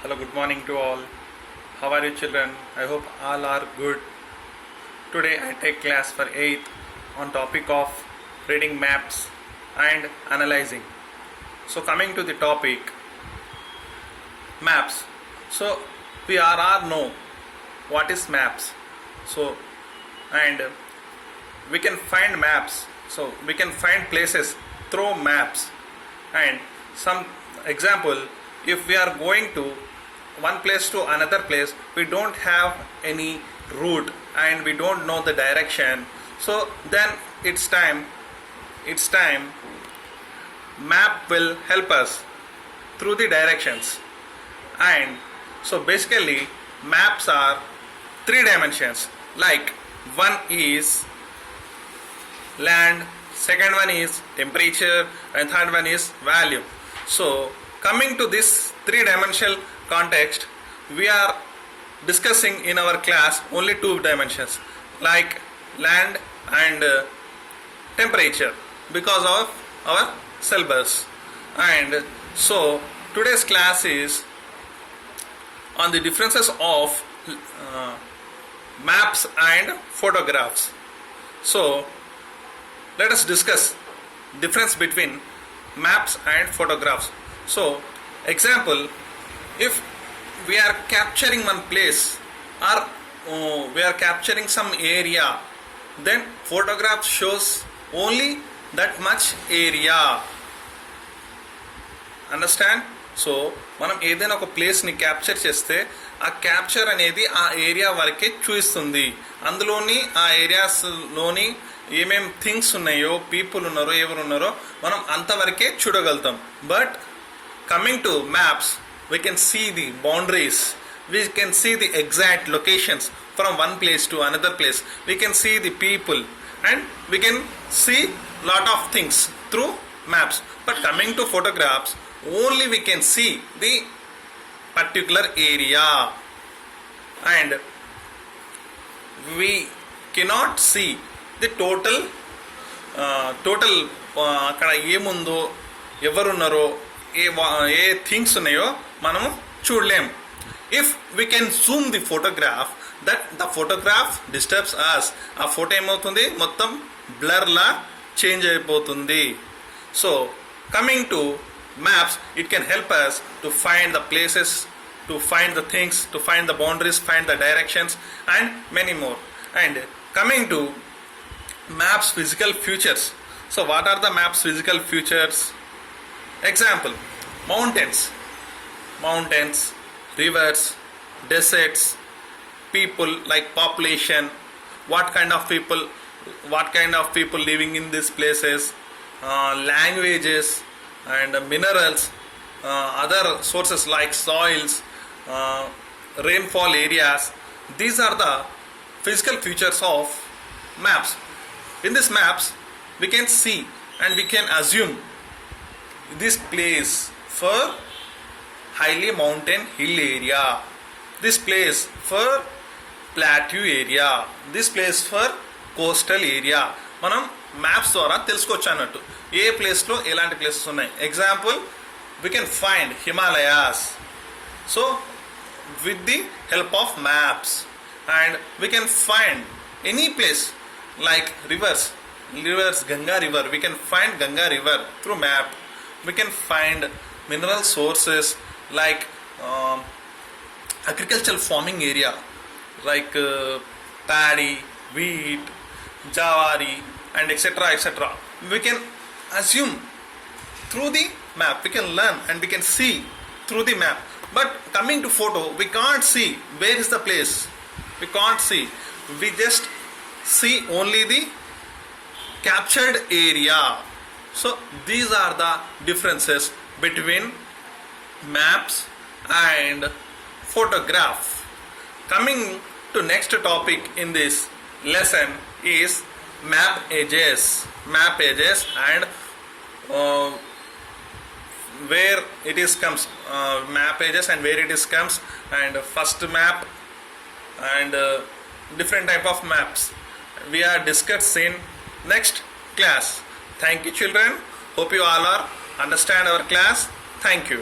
Hello, good morning to all. How are you, children? I hope all are good. Today I take class for 8th on topic of reading maps and analyzing. So coming to the topic, maps. So we all know what is maps. So and we can find maps. So we can find places through maps. And some example, if we are going to one place to another place, we don't have any route and we don't know the direction, so then it's time map will help us through the directions. And so basically maps are three dimensions, like one is land, second one is temperature, and third one is value. So coming to this three dimensional context, we are discussing in our class only two dimensions, like land and temperature, because of our syllabus. And so today's class is on the differences of maps and photographs. So let us discuss difference between maps and photographs. So example, if we are capturing one place or we are capturing some area, then photograph shows only that much area. Understand? So మనం ఏదైనా ఒక ప్లేస్ని capture చేస్తే ఆ capture అనేది ఆ area వరకే చూపిస్తుంది. అందులోని ఆ ఏరియాస్లోని ఏమేం థింగ్స్ ఉన్నాయో, పీపుల్ ఉన్నారో, ఎవరు ఉన్నారో మనం అంతవరకే చూడగలుగుతాం. But coming to maps, we can see the boundaries, we can see the exact locations from one place to another place, we can see the people, and we can see lot of things through maps. But coming to photographs, only we can see the particular area and we cannot see the total అక్కడ ఏముందో, ఎవరున్నారో, ఏ things ఉన్నాయో మనము చూడలేము. If we can zoom the photograph, that the photograph disturbs us. ఆ photo ఏమవుతుంది, మొత్తం బ్లర్లా చేంజ్ అయిపోతుంది. So coming to maps, it can help us to find the places, to find the things, to find the boundaries, find the directions and many more. And coming to maps physical features. So what are the maps physical features? Example, mountains, rivers, deserts, people, like population, what kind of people living in these places, languages and minerals, other sources like soils, rainfall areas. These are the physical features of maps. In these maps, we can see and we can assume this place for highly mountain hill area, this place for plateau area, this place for coastal area. మనం maps ద్వారా తెలుసుకోవచ్చు అన్నట్టు ఏ ప్లేస్లో ఎలాంటి places ఉన్నాయి. Example, we can find Himalayas, so with the help of maps. And we can find any place like rivers, Ganga river, we can find Ganga river through map. We can find mineral sources like agricultural farming area, like paddy, wheat, jawari and etc. We can assume through the map, we can learn and we can see through the map. But coming to photo, we can't see where is the place, we can't see, we just see only the captured area. So these are the differences between maps and photograph. Coming to next topic in this lesson is map edges and where it is comes, map edges and where it is comes, and first map and different type of maps we are discussed in next class. Thank you, children. Hope you all are understand our class. Thank you.